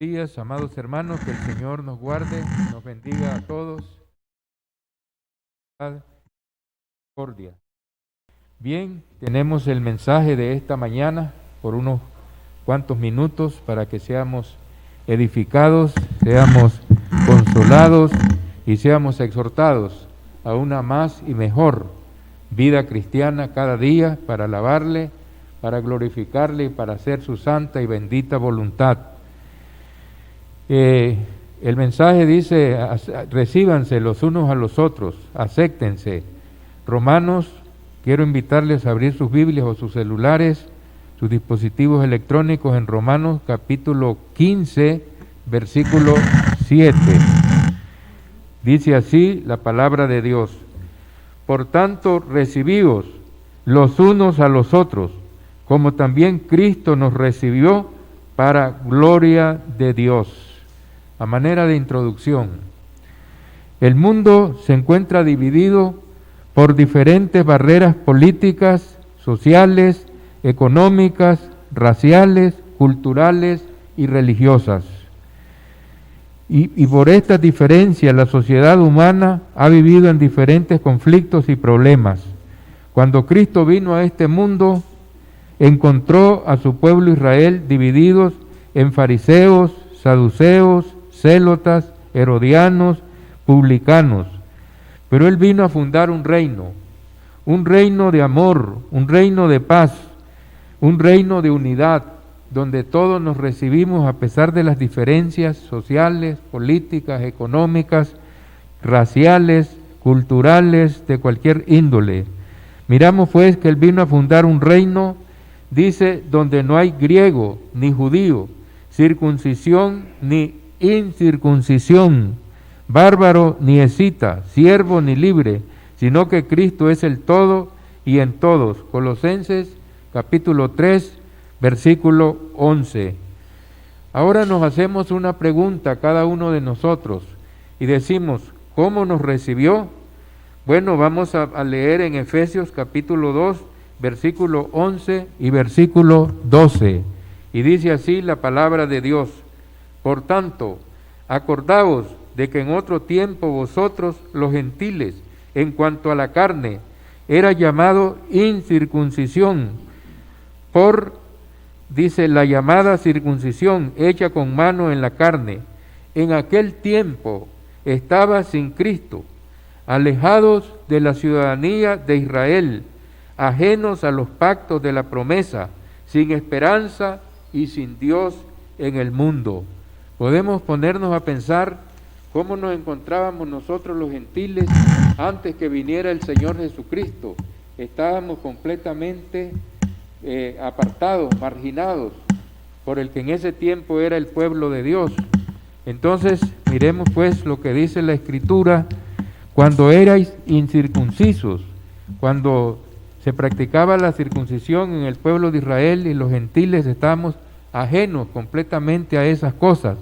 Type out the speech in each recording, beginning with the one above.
Días, amados hermanos, que el Señor nos guarde, nos bendiga a todos. Misericordia. Bien, tenemos el mensaje de esta mañana por unos cuantos minutos para que seamos edificados, seamos consolados y seamos exhortados a una más y mejor vida cristiana cada día para alabarle, para glorificarle y para hacer su santa y bendita voluntad. El mensaje dice, recíbanse los unos a los otros, acéptense. Romanos, quiero invitarles a abrir sus Biblias o sus celulares, sus dispositivos electrónicos en Romanos capítulo 15, versículo 7. Dice así la palabra de Dios: por tanto, recibíos los unos a los otros, como también Cristo nos recibió para gloria de Dios. A manera de introducción, el mundo se encuentra dividido por diferentes barreras políticas, sociales, económicas, raciales, culturales y religiosas. Y por estas diferencias la sociedad humana ha vivido en diferentes conflictos y problemas. Cuando Cristo vino a este mundo, encontró a su pueblo Israel divididos en fariseos, saduceos, célotas, herodianos, publicanos. Pero Él vino a fundar un reino de amor, un reino de paz, un reino de unidad, donde todos nos recibimos a pesar de las diferencias sociales, políticas, económicas, raciales, culturales, de cualquier índole. Miramos pues que Él vino a fundar un reino, dice, donde no hay griego ni judío, circuncisión ni incircuncisión, bárbaro ni escita, siervo ni libre, sino que Cristo es el todo y en todos. Colosenses capítulo 3, versículo 11. Ahora nos hacemos una pregunta cada uno de nosotros y decimos, ¿cómo nos recibió? Bueno, vamos a leer en Efesios capítulo 2, versículo 11 y versículo 12. Y dice así la palabra de Dios: por tanto, acordaos de que en otro tiempo vosotros, los gentiles, en cuanto a la carne, era llamado incircuncisión, dice, la llamada circuncisión hecha con mano en la carne. En aquel tiempo estaba sin Cristo, alejados de la ciudadanía de Israel, ajenos a los pactos de la promesa, sin esperanza y sin Dios en el mundo. Podemos ponernos a pensar cómo nos encontrábamos nosotros los gentiles antes que viniera el Señor Jesucristo. Estábamos completamente apartados, marginados por el que en ese tiempo era el pueblo de Dios. Entonces, miremos pues lo que dice la Escritura: cuando erais incircuncisos, cuando se practicaba la circuncisión en el pueblo de Israel y los gentiles estábamos ajenos completamente a esas cosas.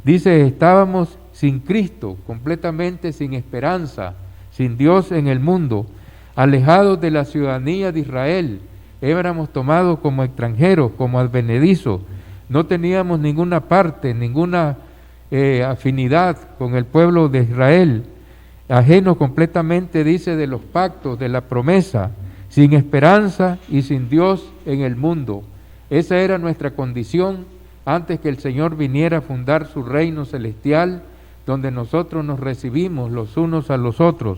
Dice, estábamos sin Cristo, completamente sin esperanza, sin Dios en el mundo, alejados de la ciudadanía de Israel, éramos tomados como extranjeros, como advenedizos, no teníamos ninguna parte, ninguna afinidad con el pueblo de Israel, ajenos completamente, dice, de los pactos, de la promesa, sin esperanza y sin Dios en el mundo. Esa era nuestra condición antes que el Señor viniera a fundar su reino celestial, donde nosotros nos recibimos los unos a los otros.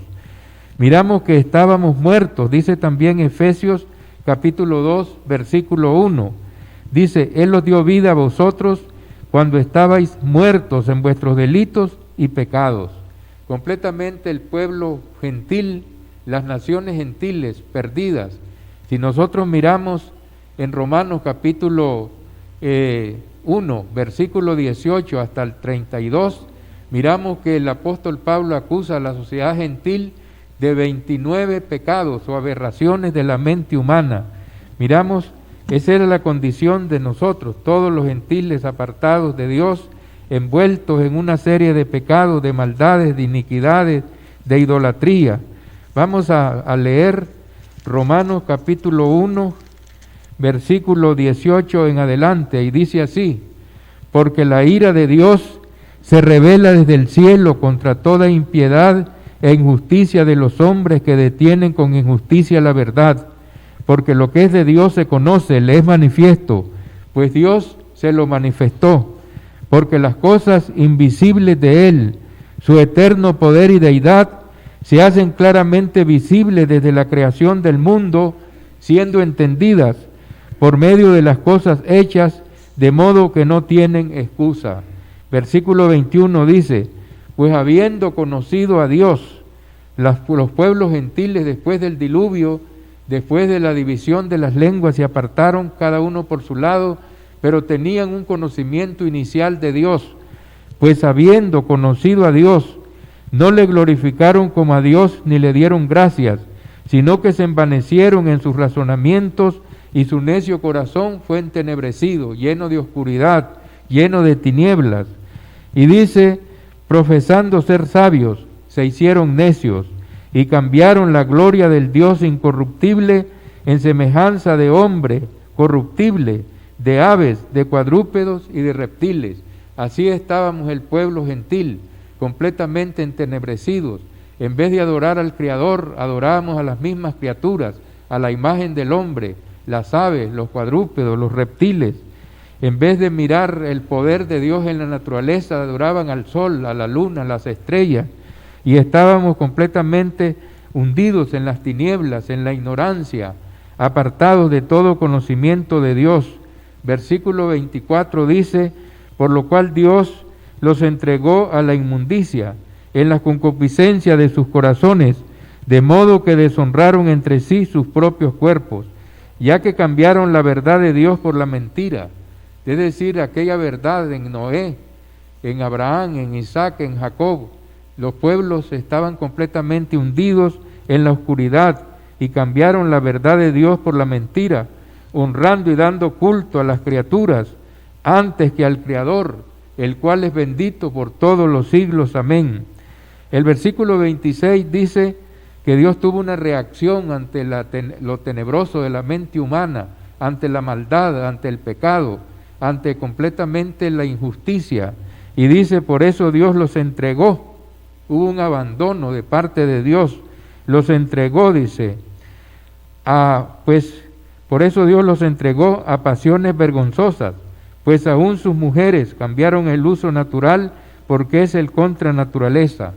Miramos que estábamos muertos, dice también Efesios capítulo 2, versículo 1. Dice, Él os dio vida a vosotros cuando estabais muertos en vuestros delitos y pecados. Completamente el pueblo gentil, las naciones gentiles perdidas. Si nosotros miramos en Romanos capítulo 1, versículo 18 hasta el 32, miramos que el apóstol Pablo acusa a la sociedad gentil de 29 pecados o aberraciones de la mente humana. Miramos, esa era la condición de nosotros, todos los gentiles apartados de Dios, envueltos en una serie de pecados, de maldades, de iniquidades, de idolatría. Vamos a leer Romanos capítulo 1, versículo 18 en adelante, y dice así: porque la ira de Dios se revela desde el cielo contra toda impiedad e injusticia de los hombres que detienen con injusticia la verdad, porque lo que es de Dios se conoce, le es manifiesto, pues Dios se lo manifestó, porque las cosas invisibles de Él, su eterno poder y deidad, se hacen claramente visibles desde la creación del mundo, siendo entendidas por medio de las cosas hechas, de modo que no tienen excusa. Versículo 21 dice, pues habiendo conocido a Dios, los pueblos gentiles después del diluvio, después de la división de las lenguas, se apartaron cada uno por su lado, pero tenían un conocimiento inicial de Dios, pues habiendo conocido a Dios, no le glorificaron como a Dios ni le dieron gracias, sino que se envanecieron en sus razonamientos y su necio corazón fue entenebrecido, lleno de oscuridad, lleno de tinieblas. Y dice, profesando ser sabios, se hicieron necios y cambiaron la gloria del Dios incorruptible en semejanza de hombre corruptible, de aves, de cuadrúpedos y de reptiles. Así estábamos el pueblo gentil, completamente entenebrecidos. En vez de adorar al Creador, adorábamos a las mismas criaturas, a la imagen del hombre, las aves, los cuadrúpedos, los reptiles. En vez de mirar el poder de Dios en la naturaleza, adoraban al sol, a la luna, a las estrellas, y estábamos completamente hundidos en las tinieblas, en la ignorancia, apartados de todo conocimiento de Dios. Versículo 24 dice, por lo cual Dios los entregó a la inmundicia, en la concupiscencia de sus corazones, de modo que deshonraron entre sí sus propios cuerpos, ya que cambiaron la verdad de Dios por la mentira, es decir, aquella verdad en Noé, en Abraham, en Isaac, en Jacob. Los pueblos estaban completamente hundidos en la oscuridad y cambiaron la verdad de Dios por la mentira, honrando y dando culto a las criaturas antes que al Creador, el cual es bendito por todos los siglos. Amén. El versículo 26 dice que Dios tuvo una reacción ante lo tenebroso de la mente humana, ante la maldad, ante el pecado, ante completamente la injusticia. Y dice, por eso Dios los entregó. Hubo un abandono de parte de Dios. Los entregó, dice, por eso Dios los entregó a pasiones vergonzosas, pues aún sus mujeres cambiaron el uso natural porque es el contra naturaleza.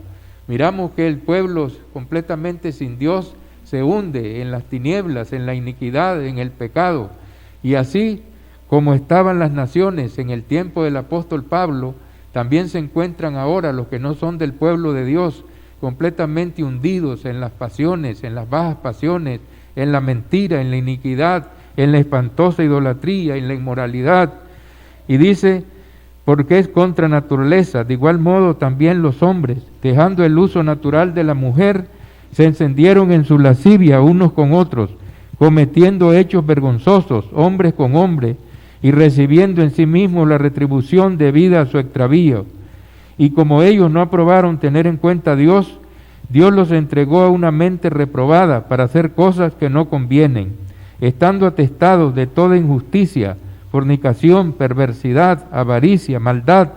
Miramos que el pueblo completamente sin Dios se hunde en las tinieblas, en la iniquidad, en el pecado. Y así como estaban las naciones en el tiempo del apóstol Pablo, también se encuentran ahora los que no son del pueblo de Dios, completamente hundidos en las pasiones, en las bajas pasiones, en la mentira, en la iniquidad, en la espantosa idolatría, en la inmoralidad. Y dice, porque es contra naturaleza. De igual modo también los hombres, dejando el uso natural de la mujer, se encendieron en su lascivia unos con otros, cometiendo hechos vergonzosos, hombres con hombres, y recibiendo en sí mismos la retribución debida a su extravío. Y como ellos no aprobaron tener en cuenta a Dios, Dios los entregó a una mente reprobada para hacer cosas que no convienen, estando atestados de toda injusticia, fornicación, perversidad, avaricia, maldad,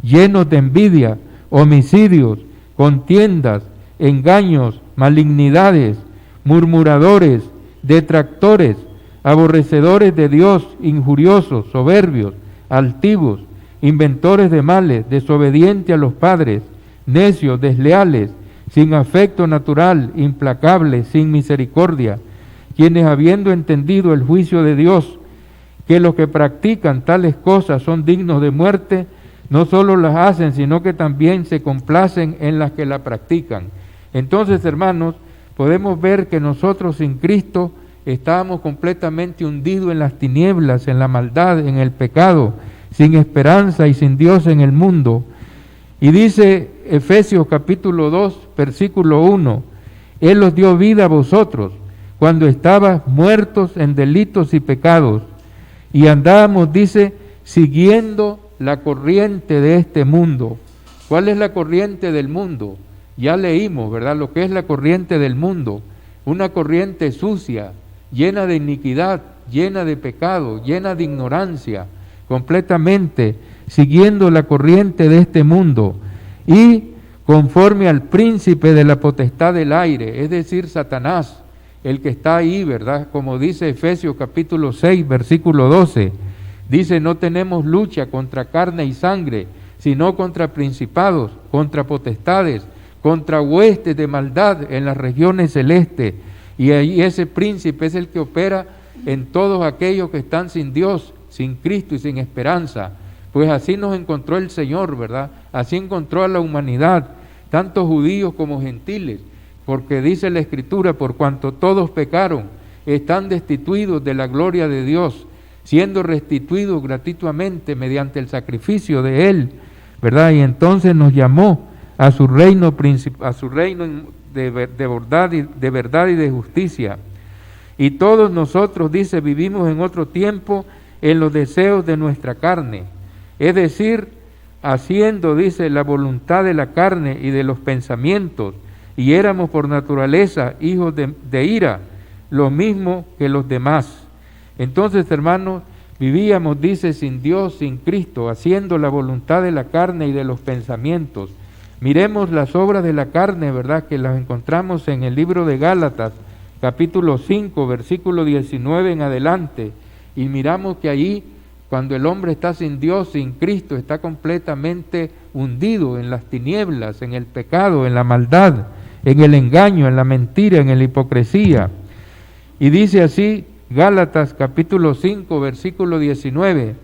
llenos de envidia, homicidios, contiendas, engaños, malignidades, murmuradores, detractores, aborrecedores de Dios, injuriosos, soberbios, altivos, inventores de males, desobedientes a los padres, necios, desleales, sin afecto natural, implacables, sin misericordia, quienes habiendo entendido el juicio de Dios, que los que practican tales cosas son dignos de muerte, no solo las hacen, sino que también se complacen en las que la practican. Entonces, hermanos, podemos ver que nosotros sin Cristo estábamos completamente hundidos en las tinieblas, en la maldad, en el pecado, sin esperanza y sin Dios en el mundo. Y dice Efesios capítulo 2, versículo 1, Él os dio vida a vosotros cuando estabas muertos en delitos y pecados, y andábamos, dice, siguiendo la corriente de este mundo. ¿Cuál es la corriente del mundo? Ya leímos, ¿verdad?, lo que es la corriente del mundo. Una corriente sucia, llena de iniquidad, llena de pecado, llena de ignorancia, completamente siguiendo la corriente de este mundo y conforme al príncipe de la potestad del aire, es decir, Satanás, el que está ahí, ¿verdad? Como dice Efesios capítulo 6, versículo 12, dice, no tenemos lucha contra carne y sangre, sino contra principados, contra potestades, contra huestes de maldad en las regiones celestes. Y ahí ese príncipe es el que opera en todos aquellos que están sin Dios, sin Cristo y sin esperanza. Pues así nos encontró el Señor, ¿verdad? Así encontró a la humanidad, tanto judíos como gentiles, porque dice la Escritura, por cuanto todos pecaron, están destituidos de la gloria de Dios, siendo restituidos gratuitamente mediante el sacrificio de Él, ¿verdad? Y entonces nos llamó a su reino de verdad y de justicia. Y todos nosotros, dice, vivimos en otro tiempo en los deseos de nuestra carne, es decir, haciendo, dice, la voluntad de la carne y de los pensamientos, y éramos por naturaleza hijos de ira, lo mismo que los demás. Entonces, hermanos, vivíamos, dice, sin Dios, sin Cristo, haciendo la voluntad de la carne y de los pensamientos. Miremos las obras de la carne, ¿verdad?, que las encontramos en el libro de Gálatas, capítulo 5, versículo 19 en adelante, y miramos que allí, cuando el hombre está sin Dios, sin Cristo, está completamente hundido en las tinieblas, en el pecado, en la maldad, en el engaño, en la mentira, en la hipocresía. Y dice así, Gálatas capítulo 5, versículo 19,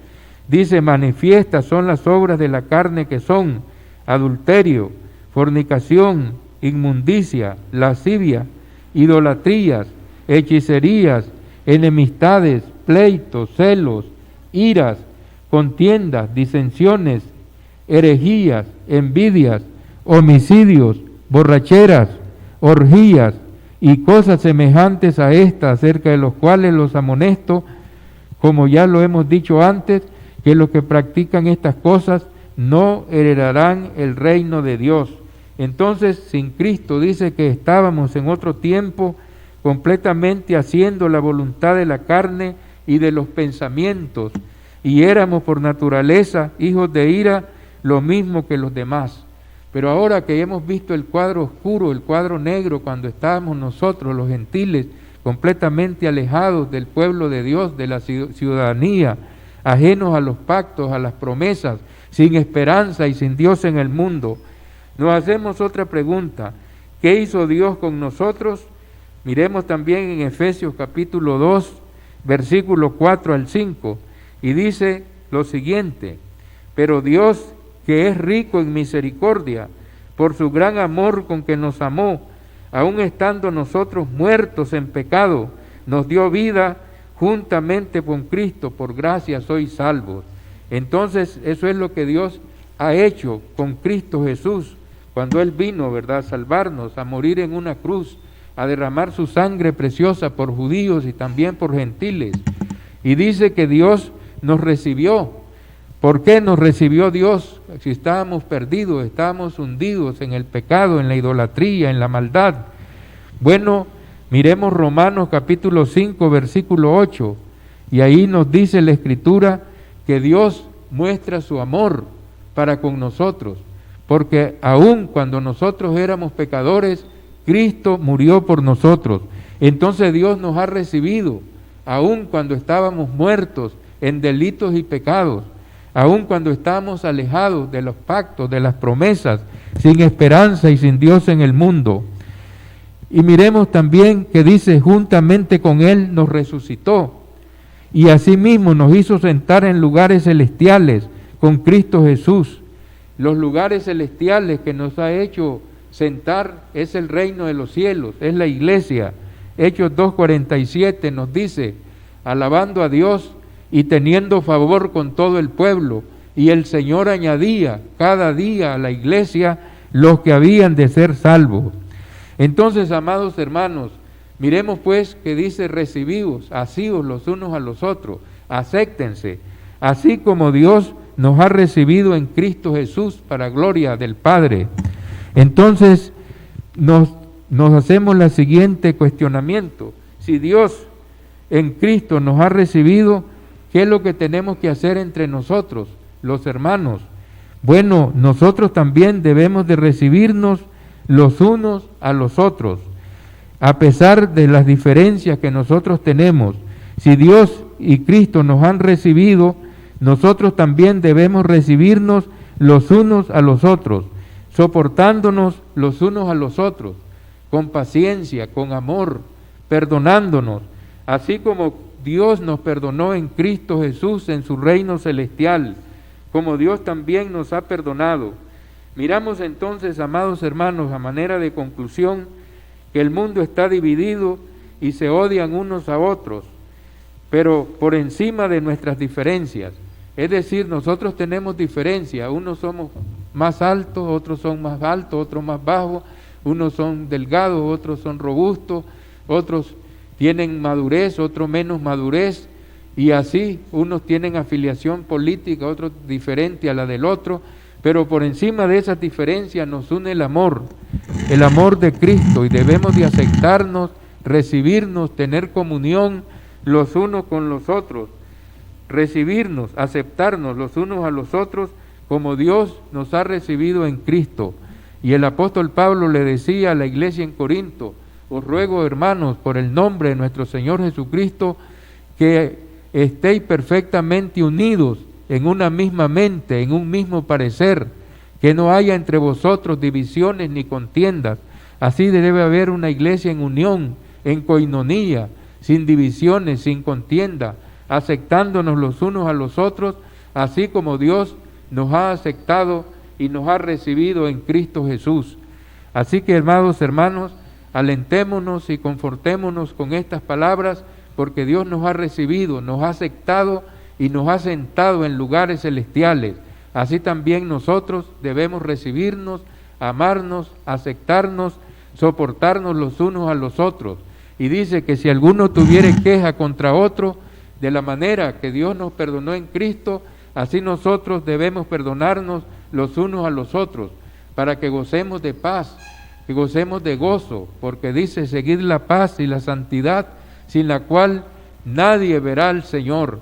dice, manifiestas son las obras de la carne que son adulterio, fornicación, inmundicia, lascivia, idolatrías, hechicerías, enemistades, pleitos, celos, iras, contiendas, disensiones, herejías, envidias, homicidios, borracheras, orgías y cosas semejantes a estas, acerca de los cuales los amonesto, como ya lo hemos dicho antes, que los que practican estas cosas no heredarán el reino de Dios. Entonces, sin Cristo, dice que estábamos en otro tiempo completamente haciendo la voluntad de la carne y de los pensamientos, y éramos por naturaleza hijos de ira, lo mismo que los demás. Pero ahora que hemos visto el cuadro oscuro, el cuadro negro, cuando estábamos nosotros, los gentiles, completamente alejados del pueblo de Dios, de la ciudadanía, ajenos a los pactos, a las promesas, sin esperanza y sin Dios en el mundo, nos hacemos otra pregunta: ¿qué hizo Dios con nosotros? Miremos también en Efesios capítulo 2, versículo 4 al 5, y dice lo siguiente: pero Dios, que es rico en misericordia, por su gran amor con que nos amó, aun estando nosotros muertos en pecado, nos dio vida juntamente con Cristo, por gracia sois salvos. Entonces, eso es lo que Dios ha hecho con Cristo Jesús, cuando Él vino, ¿verdad?, a salvarnos, a morir en una cruz, a derramar su sangre preciosa por judíos y también por gentiles. Y dice que Dios nos recibió. ¿Por qué nos recibió Dios? Si estábamos perdidos, estábamos hundidos en el pecado, en la idolatría, en la maldad. Bueno, miremos Romanos capítulo 5, versículo 8, y ahí nos dice la Escritura que Dios muestra su amor para con nosotros, porque aun cuando nosotros éramos pecadores, Cristo murió por nosotros. Entonces Dios nos ha recibido, aun cuando estábamos muertos en delitos y pecados, aun cuando estábamos alejados de los pactos, de las promesas, sin esperanza y sin Dios en el mundo. Y miremos también que dice, juntamente con Él nos resucitó, y asimismo nos hizo sentar en lugares celestiales con Cristo Jesús. Los lugares celestiales que nos ha hecho sentar es el reino de los cielos, es la iglesia. Hechos 2:47 nos dice, alabando a Dios y teniendo favor con todo el pueblo, y el Señor añadía cada día a la iglesia los que habían de ser salvos. Entonces, amados hermanos, miremos pues que dice, recibidos, asíos los unos a los otros, acéptense, así como Dios nos ha recibido en Cristo Jesús para gloria del Padre. Entonces, nos hacemos el siguiente cuestionamiento: si Dios en Cristo nos ha recibido, ¿qué es lo que tenemos que hacer entre nosotros, los hermanos? Bueno, nosotros también debemos de recibirnos los unos a los otros, a pesar de las diferencias que nosotros tenemos. Si Dios y Cristo nos han recibido, nosotros también debemos recibirnos los unos a los otros, soportándonos los unos a los otros, con paciencia, con amor, perdonándonos, así como Dios nos perdonó en Cristo Jesús en su reino celestial, como Dios también nos ha perdonado. Miramos entonces, amados hermanos, a manera de conclusión, que el mundo está dividido y se odian unos a otros, pero por encima de nuestras diferencias. Es decir, nosotros tenemos diferencias, unos somos más altos, otros son más altos, otros más bajos, unos son delgados, otros son robustos, otros tienen madurez, otros menos madurez, y así unos tienen afiliación política, otros diferente a la del otro, pero por encima de esas diferencias nos une el amor de Cristo, y debemos de aceptarnos, recibirnos, tener comunión los unos con los otros, recibirnos, aceptarnos los unos a los otros como Dios nos ha recibido en Cristo. Y el apóstol Pablo le decía a la iglesia en Corinto: os ruego, hermanos, por el nombre de nuestro Señor Jesucristo, que estéis perfectamente unidos en una misma mente, en un mismo parecer, que no haya entre vosotros divisiones ni contiendas. Así debe haber una iglesia en unión, en coinonía, sin divisiones, sin contienda, aceptándonos los unos a los otros, así como Dios nos ha aceptado y nos ha recibido en Cristo Jesús. Así que, amados hermanos, alentémonos y confortémonos con estas palabras, porque Dios nos ha recibido, nos ha aceptado y nos ha sentado en lugares celestiales. Así también nosotros debemos recibirnos, amarnos, aceptarnos, soportarnos los unos a los otros. Y dice que si alguno tuviere queja contra otro, de la manera que Dios nos perdonó en Cristo, así nosotros debemos perdonarnos los unos a los otros, para que gocemos de paz, que gocemos de gozo, porque dice: seguid la paz y la santidad, sin la cual nadie verá al Señor.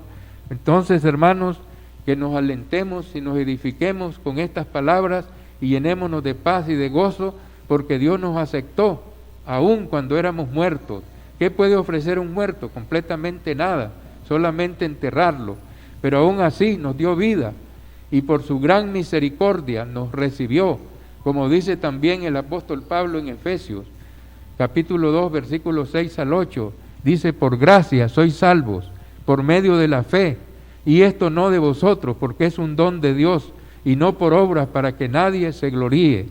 Entonces, hermanos, que nos alentemos y nos edifiquemos con estas palabras y llenémonos de paz y de gozo, porque Dios nos aceptó, aun cuando éramos muertos. ¿Qué puede ofrecer un muerto? Completamente nada, solamente enterrarlo. Pero aún así nos dio vida, y por su gran misericordia nos recibió, como dice también el apóstol Pablo en Efesios, capítulo 2, versículos 6 al 8, dice: por gracia sois salvos, por medio de la fe, y esto no de vosotros, porque es un don de Dios, y no por obras, para que nadie se gloríe.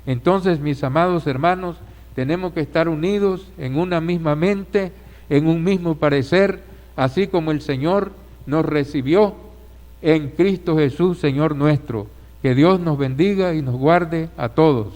Entonces, mis amados hermanos, tenemos que estar unidos en una misma mente, en un mismo parecer, así como el Señor nos recibió en Cristo Jesús, Señor nuestro. Que Dios nos bendiga y nos guarde a todos.